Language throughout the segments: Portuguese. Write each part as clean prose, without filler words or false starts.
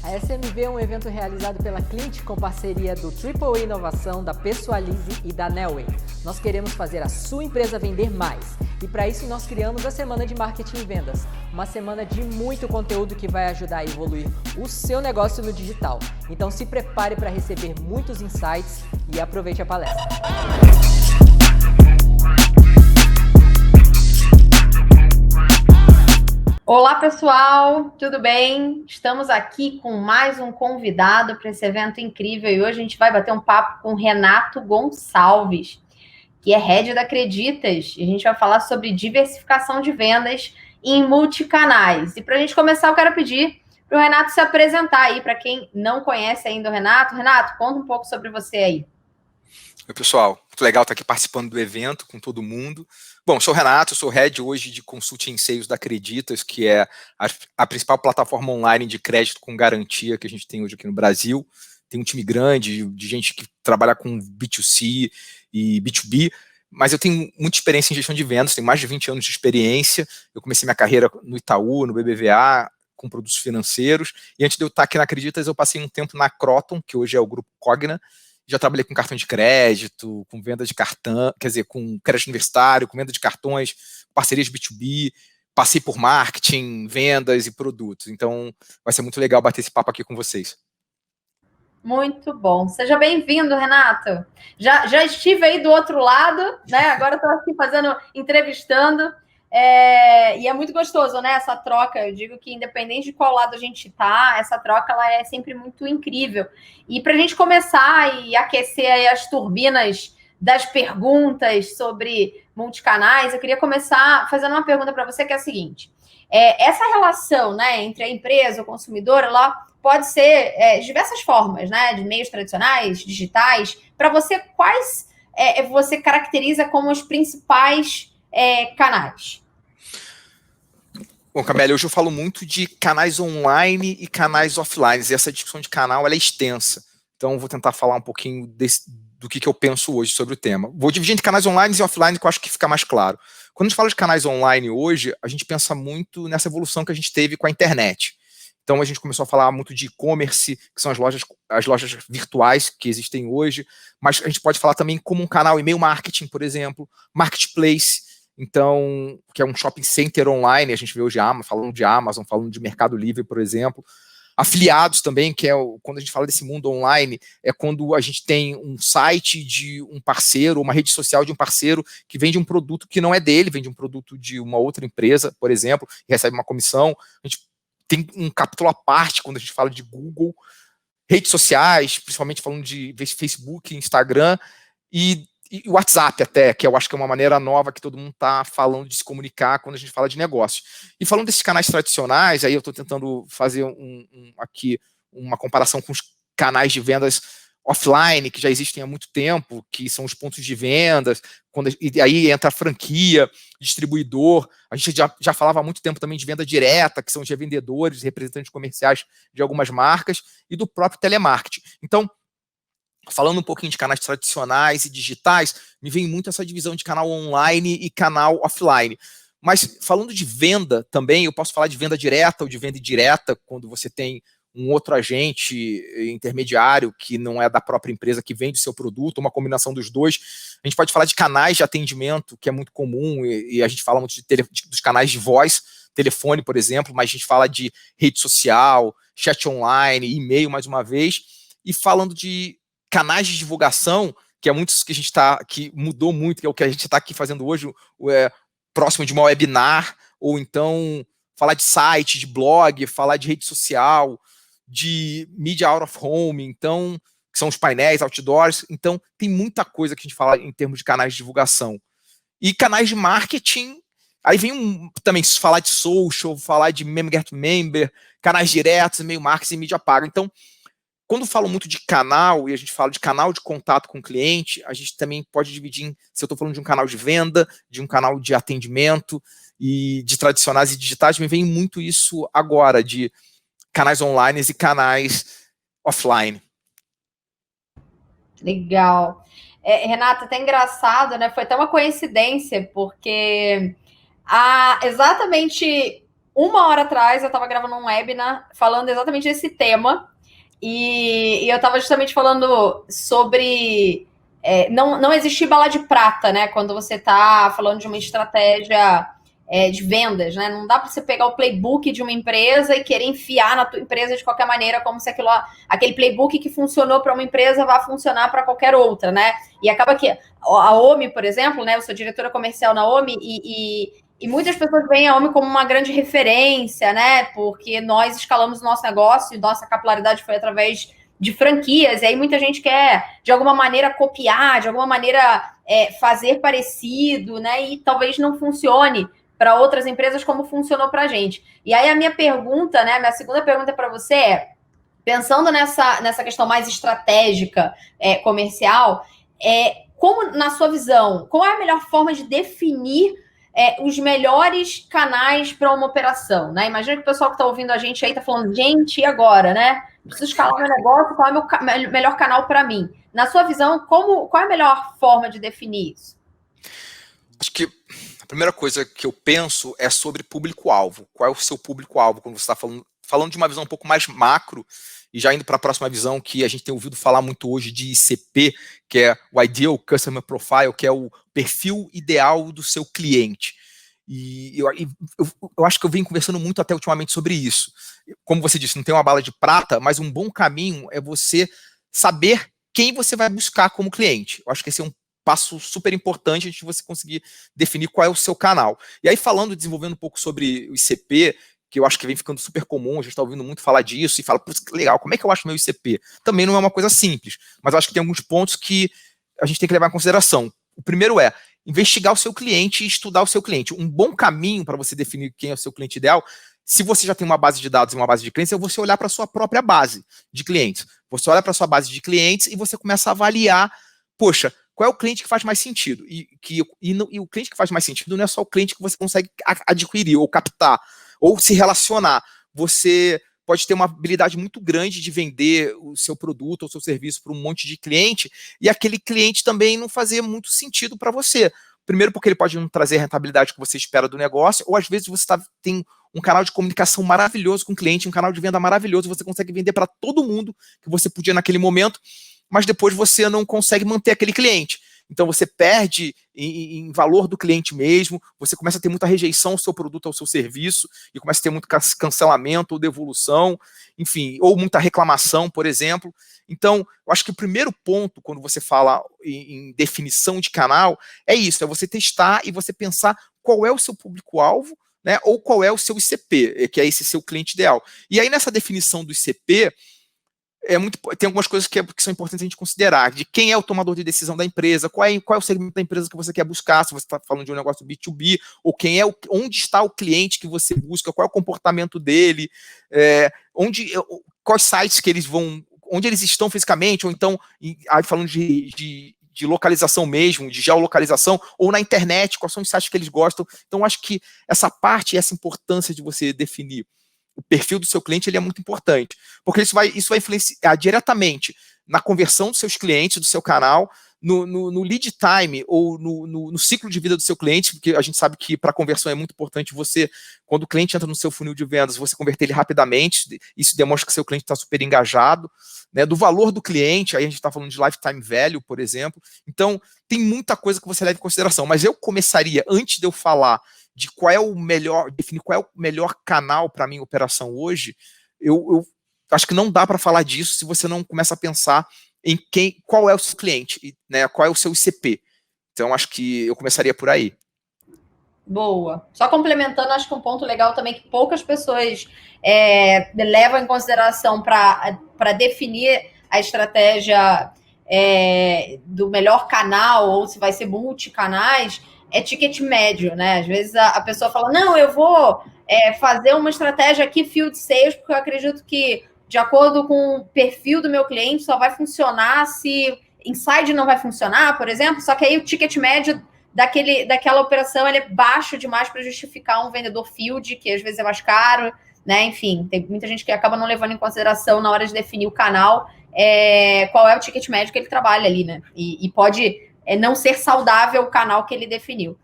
A SMV é um evento realizado pela Clint com parceria do Triple Inovação, da Pessoalize e da Nelway. Nós queremos fazer a sua empresa vender mais. E para isso nós criamos a Semana de Marketing e Vendas. Uma semana de muito conteúdo que vai ajudar a evoluir o seu negócio no digital. Então se prepare para receber muitos insights e aproveite a palestra. Olá pessoal, tudo bem? Estamos aqui com mais um convidado para esse evento incrível e hoje a gente vai bater um papo com Renato Gonçalves, que é Head da Acreditas, e a gente vai falar sobre diversificação de vendas em multicanais. E para a gente começar, eu quero pedir para o Renato se apresentar aí, para quem não conhece ainda o Renato. Renato, conta um pouco sobre você aí. Oi, pessoal. Muito legal estar aqui participando do evento com todo mundo. Bom, sou o Renato, sou Head hoje de Consulting em Sales da Acreditas, que é a principal plataforma online de crédito com garantia que a gente tem hoje aqui no Brasil. Tem um time grande de gente que trabalha com B2C e B2B, mas eu tenho muita experiência em gestão de vendas, tenho mais de 20 anos de experiência. Eu comecei minha carreira no Itaú, no BBVA, com produtos financeiros, e antes de eu estar aqui na Acreditas, eu passei um tempo na Croton, que hoje é o Grupo Cogna. Já trabalhei com cartão de crédito, com venda de cartão, quer dizer, com crédito universitário, com venda de cartões, parcerias B2B, passei por marketing, vendas e produtos. Então, vai ser muito legal bater esse papo aqui com vocês. Muito bom. Seja bem-vindo, Renato. Já estive aí do outro lado, né? Agora estou aqui entrevistando. E é muito gostoso, né? Essa troca. Eu digo que independente de qual lado a gente tá, essa troca ela é sempre muito incrível. E para a gente começar e aquecer aí as turbinas das perguntas sobre multicanais, eu queria começar fazendo uma pergunta para você que é a seguinte: essa relação, né, entre a empresa e o consumidor, ela pode ser de diversas formas, né? De meios tradicionais, digitais. Para você, quais você caracteriza como os principais canais? Bom, Camille, hoje eu falo muito de canais online e canais offline, e essa discussão de canal ela é extensa. Então, vou tentar falar um pouquinho do que eu penso hoje sobre o tema. Vou dividir entre canais online e offline, que eu acho que fica mais claro. Quando a gente fala de canais online hoje, a gente pensa muito nessa evolução que a gente teve com a internet. Então, a gente começou a falar muito de e-commerce, que são as lojas virtuais que existem hoje, mas a gente pode falar também como um canal e-mail marketing, por exemplo, marketplace, então, que é um shopping center online, a gente vê hoje falando de Amazon, falando de Mercado Livre, por exemplo. Afiliados também, que é quando a gente fala desse mundo online, é quando a gente tem um site de um parceiro, uma rede social de um parceiro que vende um produto que não é dele, vende um produto de uma outra empresa, por exemplo, e recebe uma comissão. A gente tem um capítulo à parte quando a gente fala de Google, redes sociais, principalmente falando de Facebook, Instagram e WhatsApp até, que eu acho que é uma maneira nova que todo mundo está falando de se comunicar quando a gente fala de negócio. E falando desses canais tradicionais, aí eu estou tentando fazer aqui uma comparação com os canais de vendas offline, que já existem há muito tempo, que são os pontos de vendas, e aí entra a franquia, distribuidor. A gente já falava há muito tempo também de venda direta, que são os revendedores, representantes comerciais de algumas marcas, e do próprio telemarketing. Então, falando um pouquinho de canais tradicionais e digitais, me vem muito essa divisão de canal online e canal offline. Mas falando de venda também, eu posso falar de venda direta ou de venda indireta, quando você tem um outro agente intermediário que não é da própria empresa que vende o seu produto, uma combinação dos dois. A gente pode falar de canais de atendimento, que é muito comum, e a gente fala muito dos canais de voz, telefone, por exemplo, mas a gente fala de rede social, chat online, e-mail, mais uma vez. E falando de canais de divulgação, que é muitos que a gente que mudou muito, que é o que a gente está aqui fazendo hoje, próximo de uma webinar, ou então falar de site, de blog, falar de rede social, de media out of home, então, que são os painéis, outdoors. Então, tem muita coisa que a gente fala em termos de canais de divulgação. E canais de marketing, aí vem também falar de social, falar de member get member, canais diretos, e-mail marketing e mídia paga. Então, quando falo muito de canal, e a gente fala de canal de contato com o cliente, a gente também pode dividir se eu estou falando de um canal de venda, de um canal de atendimento, e de tradicionais e digitais, me vem muito isso agora, de canais online e canais offline. Legal. Renata, até engraçado, né? Foi até uma coincidência, porque exatamente 1 hora atrás eu estava gravando um webinar falando exatamente desse tema, e eu estava justamente falando sobre não existir bala de prata, né? Quando você está falando de uma estratégia de vendas, né? Não dá para você pegar o playbook de uma empresa e querer enfiar na tua empresa de qualquer maneira, como se aquele playbook que funcionou para uma empresa vá funcionar para qualquer outra, né? E acaba que a OMI, por exemplo, né? Eu sou diretora comercial na OMI e muitas pessoas veem a OMI como uma grande referência, né? Porque nós escalamos o nosso negócio e nossa capilaridade foi através de franquias, e aí muita gente quer, de alguma maneira, copiar, de alguma maneira fazer parecido, né? E talvez não funcione para outras empresas como funcionou para a gente. E aí a minha pergunta, né? Minha segunda pergunta para você é, pensando nessa questão mais estratégica comercial, como, na sua visão, qual é a melhor forma de definir os melhores canais para uma operação, né? Imagina que o pessoal que está ouvindo a gente aí está falando, gente, e agora, né? Preciso escalar meu negócio, qual é o melhor canal para mim? Na sua visão, qual é a melhor forma de definir isso? Acho que a primeira coisa que eu penso é sobre público-alvo. Qual é o seu público-alvo quando você está falando de uma visão um pouco mais macro, e já indo para a próxima visão que a gente tem ouvido falar muito hoje de ICP, que é o Ideal Customer Profile, que é o perfil ideal do seu cliente. E eu acho que eu venho conversando muito até ultimamente sobre isso. Como você disse, não tem uma bala de prata, mas um bom caminho é você saber quem você vai buscar como cliente. Eu acho que esse é um passo super importante antes de você conseguir definir qual é o seu canal. E aí, desenvolvendo um pouco sobre o ICP, que eu acho que vem ficando super comum, a gente está ouvindo muito falar disso, e fala, putz, que legal, como é que eu acho meu ICP? Também não é uma coisa simples, mas eu acho que tem alguns pontos que a gente tem que levar em consideração. O primeiro é investigar o seu cliente e estudar o seu cliente. Um bom caminho para você definir quem é o seu cliente ideal, se você já tem uma base de dados e uma base de clientes, é você olhar para a sua própria base de clientes. Você olha para a sua base de clientes e você começa a avaliar, poxa, qual é o cliente que faz mais sentido? E o cliente que faz mais sentido não é só o cliente que você consegue adquirir ou captar, ou se relacionar. Você pode ter uma habilidade muito grande de vender o seu produto ou seu serviço para um monte de cliente, e aquele cliente também não fazer muito sentido para você. Primeiro porque ele pode não trazer a rentabilidade que você espera do negócio, ou às vezes você tem um canal de comunicação maravilhoso com o cliente, um canal de venda maravilhoso, você consegue vender para todo mundo que você podia naquele momento, mas depois você não consegue manter aquele cliente. Então você perde em valor do cliente mesmo, você começa a ter muita rejeição ao seu produto, ao seu serviço, e começa a ter muito cancelamento ou devolução, enfim, ou muita reclamação, por exemplo. Então, eu acho que o primeiro ponto, quando você fala em definição de canal, é isso, é você testar e você pensar qual é o seu público-alvo, né, ou qual é o seu ICP, que é esse seu cliente ideal. E aí, nessa definição do ICP, tem algumas coisas que são importantes a gente considerar, de quem é o tomador de decisão da empresa, qual é o segmento da empresa que você quer buscar, se você está falando de um negócio B2B, ou onde está o cliente que você busca, qual é o comportamento dele, quais sites que eles vão, onde eles estão fisicamente, ou então, falando de localização mesmo, de geolocalização, ou na internet, quais são os sites que eles gostam. Então, acho que essa parte, essa importância de você definir o perfil do seu cliente, ele é muito importante, porque isso vai influenciar diretamente na conversão dos seus clientes, do seu canal, no lead time ou no ciclo de vida do seu cliente, porque a gente sabe que para conversão é muito importante você, quando o cliente entra no seu funil de vendas, você converter ele rapidamente, isso demonstra que seu cliente está super engajado, né, do valor do cliente, aí a gente está falando de lifetime value, por exemplo. Então, tem muita coisa que você leva em consideração, mas eu começaria, antes de eu falar de definir qual é o melhor canal para a minha operação hoje, eu acho que não dá para falar disso se você não começa a pensar em qual é o seu cliente, né, qual é o seu ICP. Então, acho que eu começaria por aí. Boa. Só complementando, acho que um ponto legal também que poucas pessoas levam em consideração para definir a estratégia do melhor canal, ou se vai ser multicanais, é ticket médio, né? Às vezes a pessoa fala, não, eu vou fazer uma estratégia aqui field sales, porque eu acredito que, de acordo com o perfil do meu cliente, só vai funcionar se inside não vai funcionar, por exemplo, só que aí o ticket médio daquela operação ele é baixo demais para justificar um vendedor field, que às vezes é mais caro, né? Enfim, tem muita gente que acaba não levando em consideração na hora de definir o canal qual é o ticket médio que ele trabalha ali, né? E pode não ser saudável o canal que ele definiu.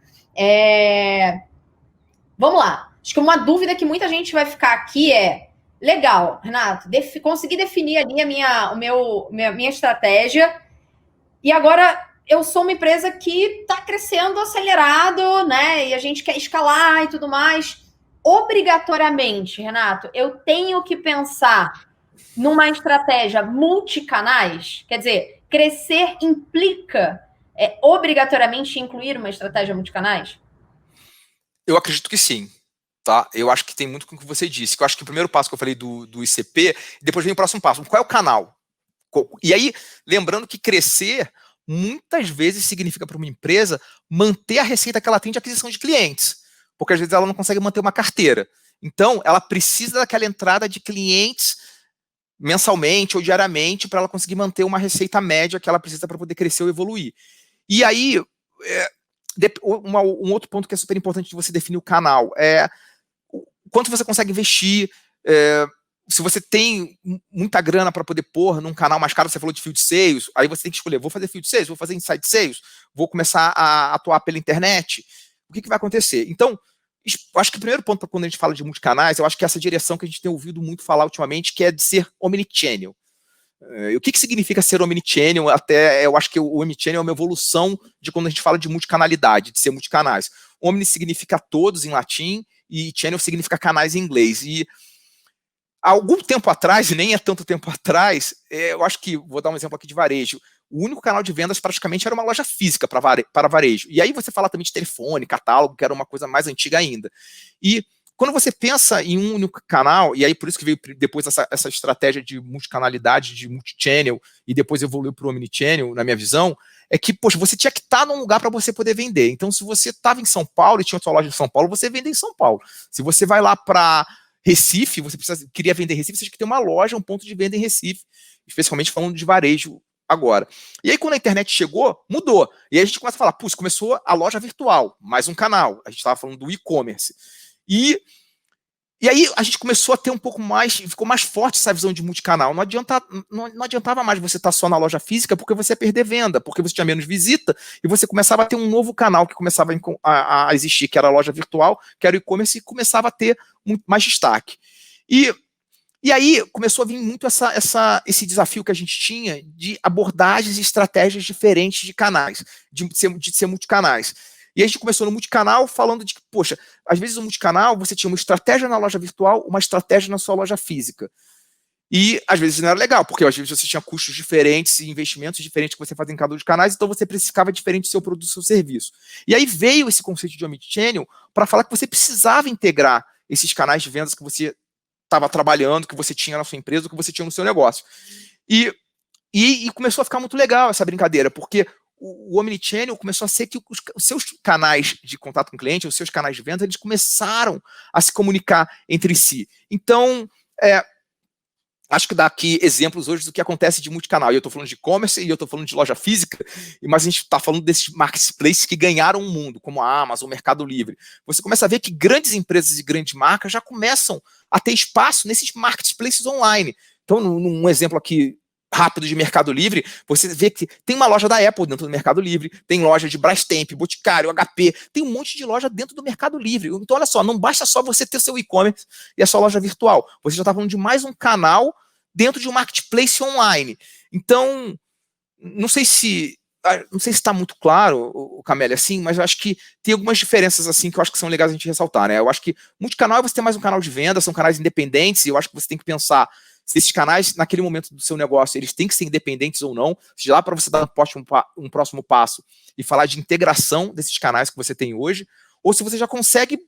Vamos lá. Acho que uma dúvida que muita gente vai ficar aqui é, legal, Renato, consegui definir ali minha estratégia, e agora eu sou uma empresa que está crescendo acelerado, né? E a gente quer escalar e tudo mais. Obrigatoriamente, Renato, eu tenho que pensar numa estratégia multicanais? Quer dizer, crescer implica obrigatoriamente incluir uma estratégia multicanais? Eu acredito que sim. Tá? Eu acho que tem muito com o que você disse. Que eu acho que o primeiro passo que eu falei do ICP, depois vem o próximo passo. Qual é o canal? E aí, lembrando que crescer muitas vezes significa para uma empresa manter a receita que ela tem de aquisição de clientes, porque às vezes ela não consegue manter uma carteira. Então, ela precisa daquela entrada de clientes mensalmente ou diariamente para ela conseguir manter uma receita média que ela precisa para poder crescer ou evoluir. E aí, um outro ponto que é super importante de você definir o canal é quanto você consegue investir. Se você tem muita grana para poder pôr num canal mais caro, você falou de field sales, aí você tem que escolher, vou fazer field sales, vou fazer inside sales, vou começar a atuar pela internet, o que vai acontecer? Então, eu acho que o primeiro ponto, quando a gente fala de multicanais, eu acho que é essa direção que a gente tem ouvido muito falar ultimamente, que é de ser omnichannel. O que significa ser omnichannel? Até eu acho que o omnichannel é uma evolução de quando a gente fala de multicanalidade, de ser multicanais. Omni significa todos em latim e channel significa canais em inglês. E há algum tempo atrás, e nem é tanto tempo atrás, eu acho que, vou dar um exemplo aqui de varejo, o único canal de vendas praticamente era uma loja física para varejo. E aí você fala também de telefone, catálogo, que era uma coisa mais antiga ainda. E quando você pensa em um único canal, e aí por isso que veio depois essa estratégia de multicanalidade, de multichannel, e depois evoluiu para o omnichannel, na minha visão, é que, poxa, você tinha que estar num lugar para você poder vender. Então, se você estava em São Paulo e tinha sua loja em São Paulo, você vende em São Paulo. Se você vai lá para Recife, você queria vender em Recife, você tinha que ter uma loja, um ponto de venda em Recife, especialmente falando de varejo agora. E aí, quando a internet chegou, mudou. E aí a gente começa a falar, putz, começou a loja virtual, mais um canal. A gente estava falando do e-commerce. E aí a gente começou a ter um pouco mais, ficou mais forte essa visão de multicanal. Não adiantava mais você estar só na loja física porque você ia perder venda, porque você tinha menos visita e você começava a ter um novo canal que começava a existir, que era a loja virtual, que era o e-commerce, e começava a ter muito mais destaque. E aí começou a vir muito esse desafio que a gente tinha de abordagens e estratégias diferentes de canais, de ser multicanais. E a gente começou no multicanal falando de que, poxa, às vezes no multicanal você tinha uma estratégia na loja virtual, uma estratégia na sua loja física. E às vezes não era legal, porque às vezes você tinha custos diferentes e investimentos diferentes que você fazia em cada um dos canais, então você precificava diferente do seu produto, do seu serviço. E aí veio esse conceito de omnichannel para falar que você precisava integrar esses canais de vendas que você estava trabalhando, que você tinha na sua empresa, que você tinha no seu negócio. E começou a ficar muito legal essa brincadeira, porque o omnichannel começou a ser que os seus canais de contato com o cliente, os seus canais de venda, eles começaram a se comunicar entre si. Então, acho que dá aqui exemplos hoje do que acontece de multicanal. E eu estou falando de e-commerce e eu estou falando de loja física, mas a gente está falando desses marketplaces que ganharam o mundo, como a Amazon, o Mercado Livre. Você começa a ver que grandes empresas e grandes marcas já começam a ter espaço nesses marketplaces online. Então, num exemplo aqui rápido de Mercado Livre, você vê que tem uma loja da Apple dentro do Mercado Livre, tem loja de Brastemp, Boticário, HP, tem um monte de loja dentro do Mercado Livre. Então, olha só, não basta só você ter seu e-commerce e a sua loja virtual. Você já está falando de mais um canal dentro de um marketplace online. Então, não sei se está muito claro, o Camélia, assim, mas eu acho que tem algumas diferenças assim que eu acho que são legais a gente ressaltar, né? Eu acho que multicanal é você ter mais um canal de venda, são canais independentes, e eu acho que você tem que pensar se esses canais, naquele momento do seu negócio, eles têm que ser independentes ou não, seja lá para você dar um próximo passo e falar de integração desses canais que você tem hoje, ou se você já consegue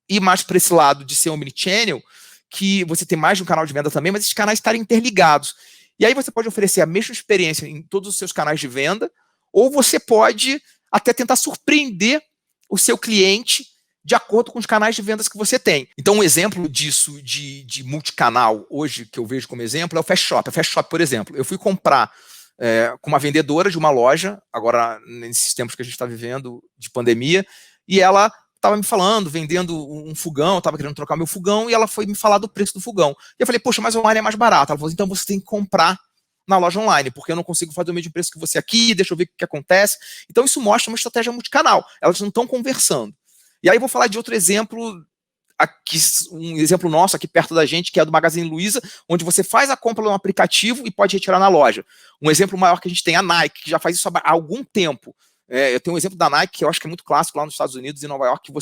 ir mais para esse lado de ser omnichannel, que você tem mais de um canal de venda também, mas esses canais estarem interligados. E aí você pode oferecer a mesma experiência em todos os seus canais de venda, ou você pode até tentar surpreender o seu cliente de acordo com os canais de vendas que você tem. Então, um exemplo disso, de multicanal, hoje, que eu vejo como exemplo, é o Fast Shop. A Fast Shop, por exemplo, eu fui comprar com uma vendedora de uma loja, agora, nesses tempos que a gente está vivendo, de pandemia, e ela estava me falando, vendendo um fogão, estava querendo trocar meu fogão, e ela foi me falar do preço do fogão. E eu falei, poxa, mas online é mais barato. Ela falou, então você tem que comprar na loja online, porque eu não consigo fazer o mesmo preço que você aqui, deixa eu ver o que acontece. Então, isso mostra uma estratégia multicanal. Elas não estão conversando. E aí eu vou falar de outro exemplo aqui, um exemplo nosso aqui perto da gente, que é do Magazine Luiza, onde você faz a compra no aplicativo e pode retirar na loja. Um exemplo maior que a gente tem é a Nike, que já faz isso há algum tempo. Eu tenho um exemplo da Nike, que eu acho que é muito clássico lá nos Estados Unidos, em Nova York, que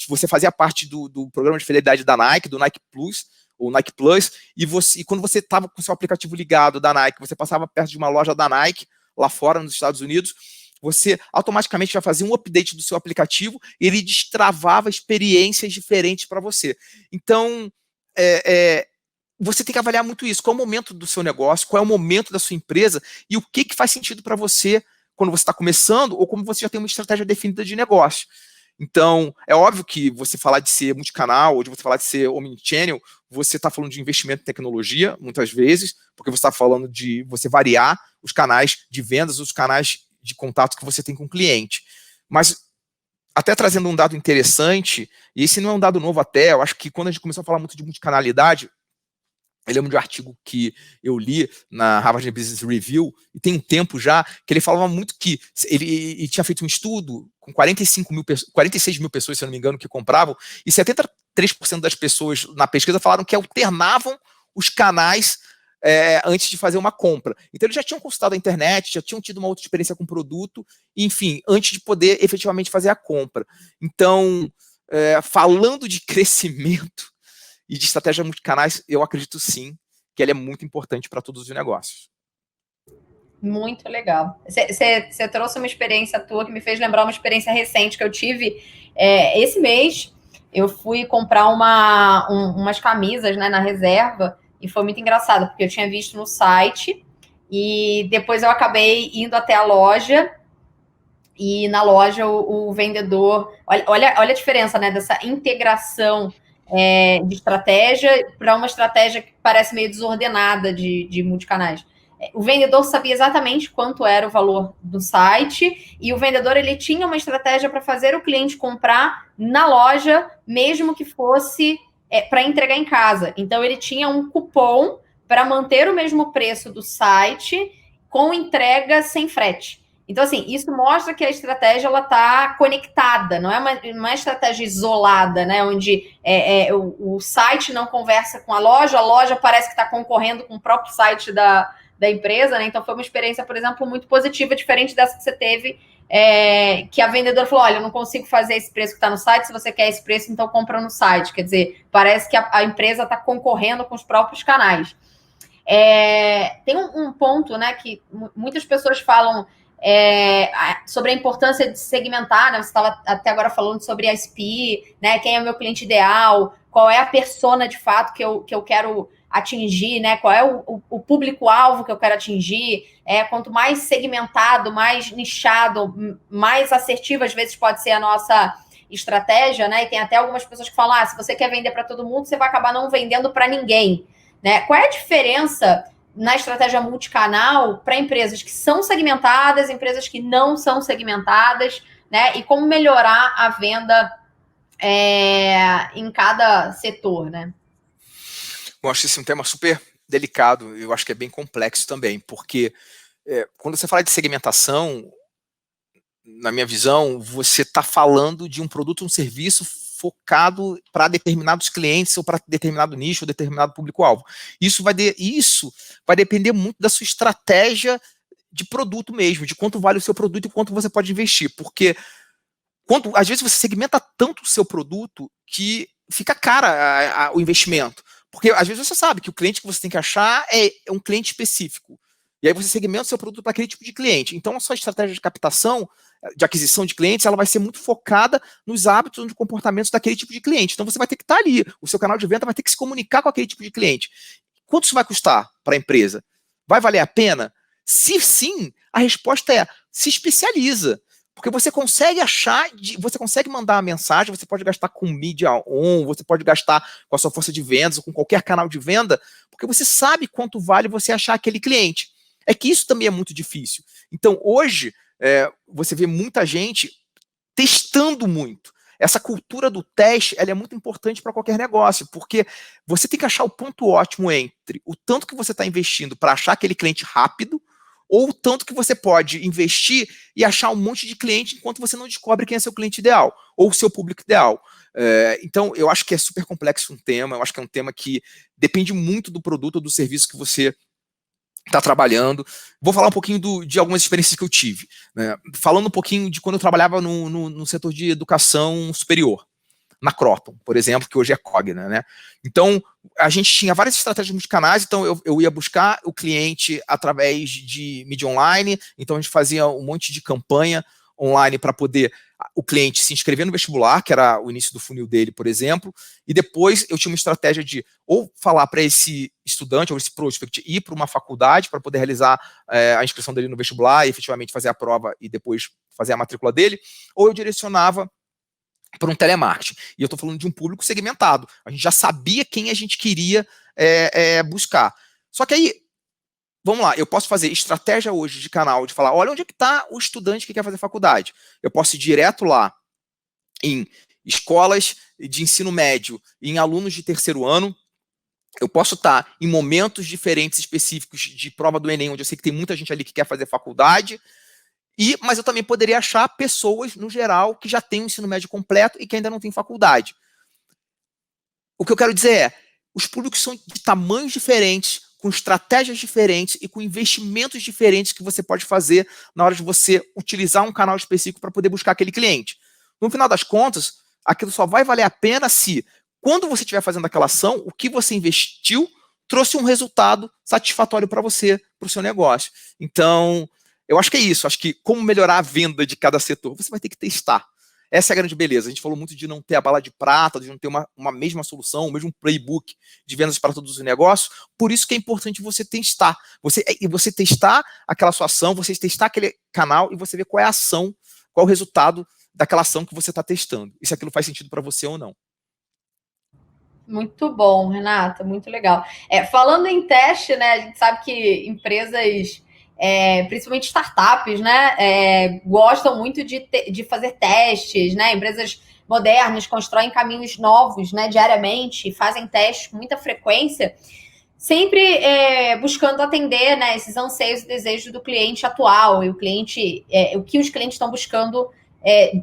você fazia parte do programa de fidelidade da Nike, do Nike Plus, ou Nike Plus, e quando você estava com o seu aplicativo ligado da Nike, você passava perto de uma loja da Nike, lá fora nos Estados Unidos, você automaticamente já fazia um update do seu aplicativo e ele destravava experiências diferentes para você. Então, você tem que avaliar muito isso. Qual é o momento do seu negócio, qual é o momento da sua empresa e o que faz sentido para você quando você está começando ou como você já tem uma estratégia definida de negócio. Então, é óbvio que você falar de ser multicanal ou de você falar de ser omnichannel, você está falando de investimento em tecnologia, muitas vezes, porque você está falando de você variar os canais de vendas, os canais de contato que você tem com o cliente. Mas, até trazendo um dado interessante, e esse não é um dado novo até, eu acho que quando a gente começou a falar muito de multicanalidade, eu lembro de um artigo que eu li na Harvard Business Review, e tem um tempo já, que ele falava muito que ele tinha feito um estudo com 46 mil pessoas, se eu não me engano, que compravam, e 73% das pessoas na pesquisa falaram que alternavam os canais antes de fazer uma compra. Então eles já tinham consultado a internet, já tinham tido uma outra experiência com o produto, enfim, antes de poder efetivamente fazer a compra. Então, falando de crescimento e de estratégia multicanais, eu acredito sim que ela é muito importante para todos os negócios. Muito legal. Você trouxe uma experiência tua que me fez lembrar uma experiência recente que eu tive esse mês. Eu fui comprar umas camisas, né, na Reserva, e foi muito engraçado, porque eu tinha visto no site e depois eu acabei indo até a loja e na loja o vendedor... Olha a diferença, né, dessa integração de estratégia para uma estratégia que parece meio desordenada de multicanais. O vendedor sabia exatamente quanto era o valor do site e o vendedor ele tinha uma estratégia para fazer o cliente comprar na loja, mesmo que fosse para entregar em casa. Então, ele tinha um cupom para manter o mesmo preço do site com entrega sem frete. Então, assim, isso mostra que a estratégia está conectada, não é uma estratégia isolada, né? Onde o site não conversa com a loja parece que está concorrendo com o próprio site da empresa, né? Então, foi uma experiência, por exemplo, muito positiva, diferente dessa que você teve, que a vendedora falou, olha, eu não consigo fazer esse preço que está no site, se você quer esse preço, então compra no site. Quer dizer, parece que a empresa está concorrendo com os próprios canais. Tem um ponto, né, que muitas pessoas falam sobre a importância de segmentar, né? Você estava até agora falando sobre a SPI, né? Quem é o meu cliente ideal, qual é a persona de fato que eu quero atingir, né? Qual é o público-alvo que eu quero atingir. Quanto mais segmentado, mais nichado, mais assertivo às vezes pode ser a nossa estratégia, né? E tem até algumas pessoas que falam, se você quer vender para todo mundo, você vai acabar não vendendo para ninguém, né? Qual é a diferença na estratégia multicanal para empresas que são segmentadas, empresas que não são segmentadas, né? E como melhorar a venda em cada setor, né? Eu acho esse um tema super delicado, eu acho que é bem complexo também, porque quando você fala de segmentação, na minha visão, você está falando de um produto, um serviço focado para determinados clientes ou para determinado nicho ou determinado público-alvo. Isso vai depender muito da sua estratégia de produto mesmo, de quanto vale o seu produto e quanto você pode investir, porque às vezes você segmenta tanto o seu produto que fica cara o investimento, porque às vezes você sabe que o cliente que você tem que achar é um cliente específico, e aí você segmenta o seu produto para aquele tipo de cliente. Então a sua estratégia de captação, de aquisição de clientes, ela vai ser muito focada nos hábitos, nos comportamentos daquele tipo de cliente. Então você vai ter que estar ali, o seu canal de venda vai ter que se comunicar com aquele tipo de cliente. Quanto isso vai custar para a empresa? Vai valer a pena? Se sim, a resposta é: se especializa. Porque você consegue você consegue mandar a mensagem, você pode gastar com mídia on, você pode gastar com a sua força de vendas ou com qualquer canal de venda, porque você sabe quanto vale você achar aquele cliente. É que isso também é muito difícil. Então, hoje, você vê muita gente testando muito. Essa cultura do teste, ela é muito importante para qualquer negócio, porque você tem que achar o ponto ótimo entre o tanto que você está investindo para achar aquele cliente rápido, ou o tanto que você pode investir e achar um monte de cliente enquanto você não descobre quem é seu cliente ideal, ou o seu público ideal. Então, eu acho que é super complexo um tema, eu acho que é um tema que depende muito do produto ou do serviço que você está trabalhando. Vou falar um pouquinho de algumas experiências que eu tive, né? Falando um pouquinho de quando eu trabalhava no setor de educação superior, na Croton, por exemplo, que hoje é Cogna, né? Então, a gente tinha várias estratégias multicanais, então eu ia buscar o cliente através de mídia online, então a gente fazia um monte de campanha online para poder o cliente se inscrever no vestibular, que era o início do funil dele, por exemplo, e depois eu tinha uma estratégia de ou falar para esse estudante ou esse prospect ir para uma faculdade para poder realizar a inscrição dele no vestibular e efetivamente fazer a prova e depois fazer a matrícula dele, ou eu direcionava para um telemarketing. E eu estou falando de um público segmentado. A gente já sabia quem a gente queria buscar. Só que aí, vamos lá, eu posso fazer estratégia hoje de canal, de falar, olha onde é que está o estudante que quer fazer faculdade. Eu posso ir direto lá em escolas de ensino médio, em alunos de terceiro ano. Eu posso estar em momentos diferentes específicos de prova do Enem, onde eu sei que tem muita gente ali que quer fazer faculdade. Mas eu também poderia achar pessoas, no geral, que já têm o ensino médio completo e que ainda não têm faculdade. O que eu quero dizer é, os públicos são de tamanhos diferentes, com estratégias diferentes e com investimentos diferentes que você pode fazer na hora de você utilizar um canal específico para poder buscar aquele cliente. No final das contas, aquilo só vai valer a pena se, quando você estiver fazendo aquela ação, o que você investiu trouxe um resultado satisfatório para você, para o seu negócio. Então, eu acho que é isso. Acho que como melhorar a venda de cada setor, você vai ter que testar. Essa é a grande beleza. A gente falou muito de não ter a bala de prata, de não ter uma mesma solução, o mesmo playbook de vendas para todos os negócios. Por isso que é importante você testar. Você testar aquela sua ação, você testar aquele canal e você ver qual é a ação, qual é o resultado daquela ação que você está testando. E se aquilo faz sentido para você ou não. Muito bom, Renata, muito legal. Falando em teste, né? A gente sabe que empresas, principalmente startups, né? Gostam muito de fazer testes, né? Empresas modernas constroem caminhos novos, né? Diariamente, fazem testes com muita frequência, sempre buscando atender, né, esses anseios e desejos do cliente atual e o que os clientes estão buscando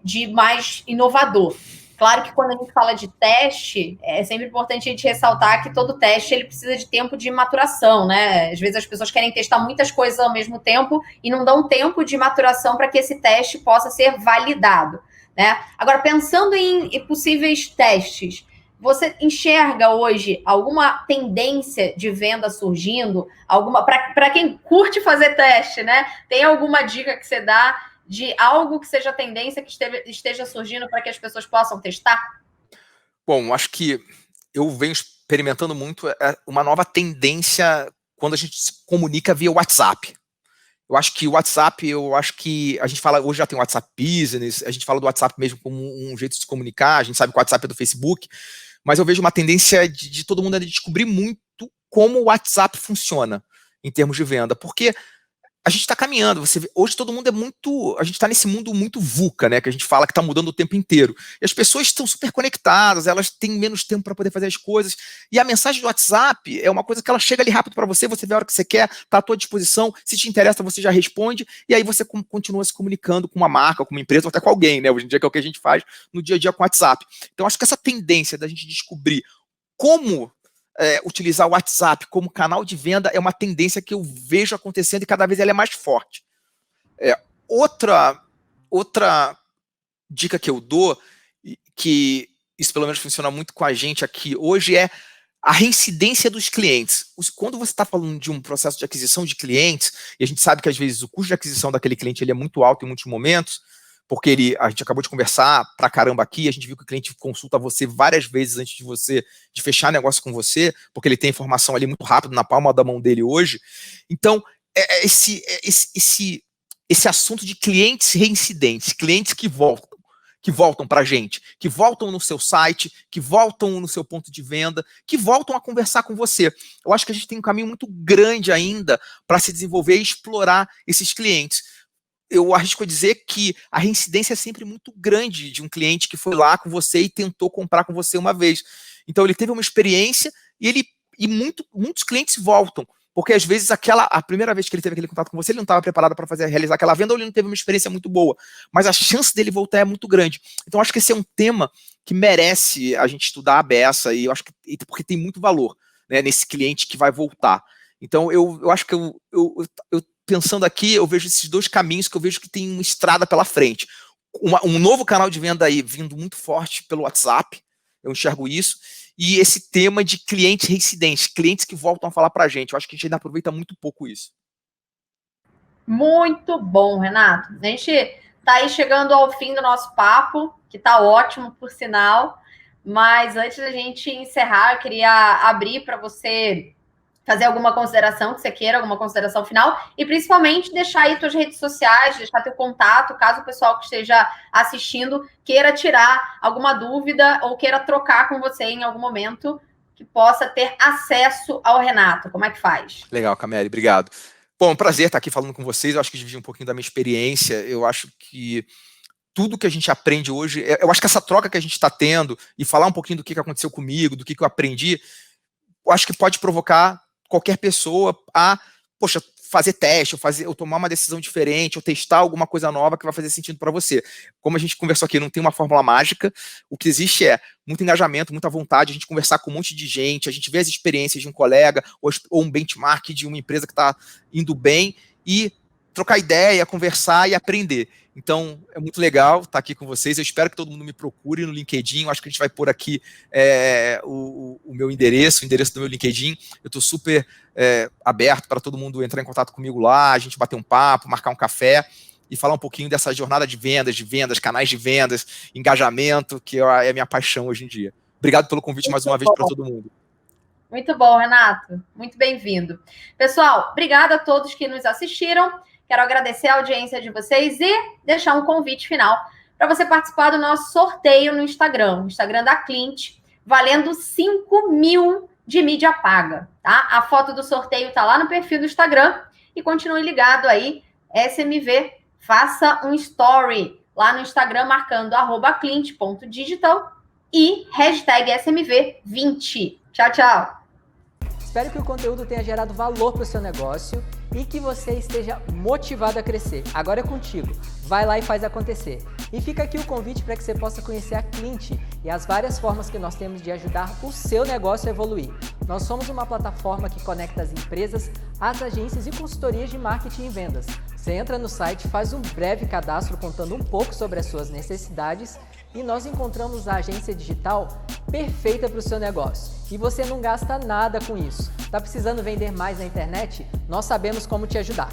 de mais inovador. Claro que quando a gente fala de teste, é sempre importante a gente ressaltar que todo teste ele precisa de tempo de maturação, né? Às vezes as pessoas querem testar muitas coisas ao mesmo tempo e não dão tempo de maturação para que esse teste possa ser validado, né? Agora, pensando em possíveis testes, você enxerga hoje alguma tendência de venda surgindo? Para quem curte fazer teste, né? Tem alguma dica que você dá de algo que seja tendência, que esteja surgindo para que as pessoas possam testar? Bom, acho que eu venho experimentando muito uma nova tendência quando a gente se comunica via WhatsApp. Eu acho que o WhatsApp, a gente fala, hoje já tem o WhatsApp Business, a gente fala do WhatsApp mesmo como um jeito de se comunicar, a gente sabe que o WhatsApp é do Facebook, mas eu vejo uma tendência de todo mundo descobrir muito como o WhatsApp funciona em termos de venda, porque a gente está caminhando, você vê, hoje todo mundo a gente está nesse mundo muito VUCA, né, que a gente fala que está mudando o tempo inteiro, e as pessoas estão super conectadas, elas têm menos tempo para poder fazer as coisas, e a mensagem do WhatsApp é uma coisa que ela chega ali rápido para você vê a hora que você quer, está à tua disposição, se te interessa você já responde, e aí você continua se comunicando com uma marca, com uma empresa, ou até com alguém, né, hoje em dia que é o que a gente faz no dia a dia com o WhatsApp. Então acho que essa tendência da gente descobrir como utilizar o WhatsApp como canal de venda é uma tendência que eu vejo acontecendo e cada vez ela é mais forte. Outra dica que eu dou, que isso pelo menos funciona muito com a gente aqui hoje, é a reincidência dos clientes. Quando você está falando de um processo de aquisição de clientes, e a gente sabe que às vezes o custo de aquisição daquele cliente ele é muito alto em muitos momentos, porque a gente acabou de conversar pra caramba aqui, a gente viu que o cliente consulta você várias vezes antes de fechar negócio com você, porque ele tem informação ali muito rápido na palma da mão dele hoje. Então, esse assunto de clientes reincidentes, clientes que voltam pra gente, que voltam no seu site, que voltam no seu ponto de venda, que voltam a conversar com você. Eu acho que a gente tem um caminho muito grande ainda para se desenvolver e explorar esses clientes. Eu arrisco a dizer que a reincidência é sempre muito grande de um cliente que foi lá com você e tentou comprar com você uma vez. Então ele teve uma experiência e muitos clientes voltam. Porque às vezes a primeira vez que ele teve aquele contato com você, ele não estava preparado para realizar aquela venda, ou ele não teve uma experiência muito boa. Mas a chance dele voltar é muito grande. Então acho que esse é um tema que merece a gente estudar a beça, e eu acho que porque tem muito valor, né, nesse cliente que vai voltar. Então eu acho que eu pensando aqui, eu vejo esses dois caminhos que eu vejo que tem uma estrada pela frente. Um novo canal de venda aí vindo muito forte pelo WhatsApp, eu enxergo isso, e esse tema de clientes reincidentes, clientes que voltam a falar para a gente. Eu acho que a gente ainda aproveita muito pouco isso. Muito bom, Renato. A gente está aí chegando ao fim do nosso papo, que está ótimo, por sinal, mas antes da gente encerrar, eu queria abrir para você fazer alguma consideração que você queira, alguma consideração final, e principalmente deixar aí suas redes sociais, deixar teu contato, caso o pessoal que esteja assistindo queira tirar alguma dúvida ou queira trocar com você em algum momento, que possa ter acesso ao Renato. Como é que faz? Legal, Cameli, obrigado. Bom, prazer estar aqui falando com vocês. Eu acho que dividir um pouquinho da minha experiência. Eu acho que tudo que a gente aprende hoje, eu acho que essa troca que a gente está tendo e falar um pouquinho do que aconteceu comigo, do que eu aprendi, eu acho que pode provocar qualquer pessoa a, fazer teste, ou tomar uma decisão diferente, ou testar alguma coisa nova que vai fazer sentido para você. Como a gente conversou aqui, não tem uma fórmula mágica, o que existe é muito engajamento, muita vontade, a gente conversar com um monte de gente, a gente ver as experiências de um colega, ou um benchmark de uma empresa que está indo bem, e trocar ideia, conversar e aprender. Então, é muito legal estar aqui com vocês. Eu espero que todo mundo me procure no LinkedIn. Eu acho que a gente vai pôr aqui o meu endereço, o endereço do meu LinkedIn. Eu estou super aberto para todo mundo entrar em contato comigo lá, a gente bater um papo, marcar um café e falar um pouquinho dessa jornada de vendas, canais de vendas, engajamento, que é a minha paixão hoje em dia. Obrigado pelo convite mais uma vez para todo mundo. Muito bom, Renato. Muito bem-vindo. Pessoal, obrigada a todos que nos assistiram. Quero agradecer a audiência de vocês e deixar um convite final para você participar do nosso sorteio no Instagram, da Clint, valendo 5.000 de mídia paga, tá? A foto do sorteio está lá no perfil do Instagram e continue ligado aí, SMV, faça um story lá no Instagram marcando @clint.digital e #SMV20. Tchau, tchau! Espero que o conteúdo tenha gerado valor para o seu negócio e que você esteja motivado a crescer. Agora é contigo. Vai lá e faz acontecer. E fica aqui o convite para que você possa conhecer a Clint e as várias formas que nós temos de ajudar o seu negócio a evoluir. Nós somos uma plataforma que conecta as empresas, as agências e consultorias de marketing e vendas. Você entra no site, faz um breve cadastro contando um pouco sobre as suas necessidades e nós encontramos a agência digital perfeita para o seu negócio. E você não gasta nada com isso. Tá precisando vender mais na internet? Nós sabemos como te ajudar.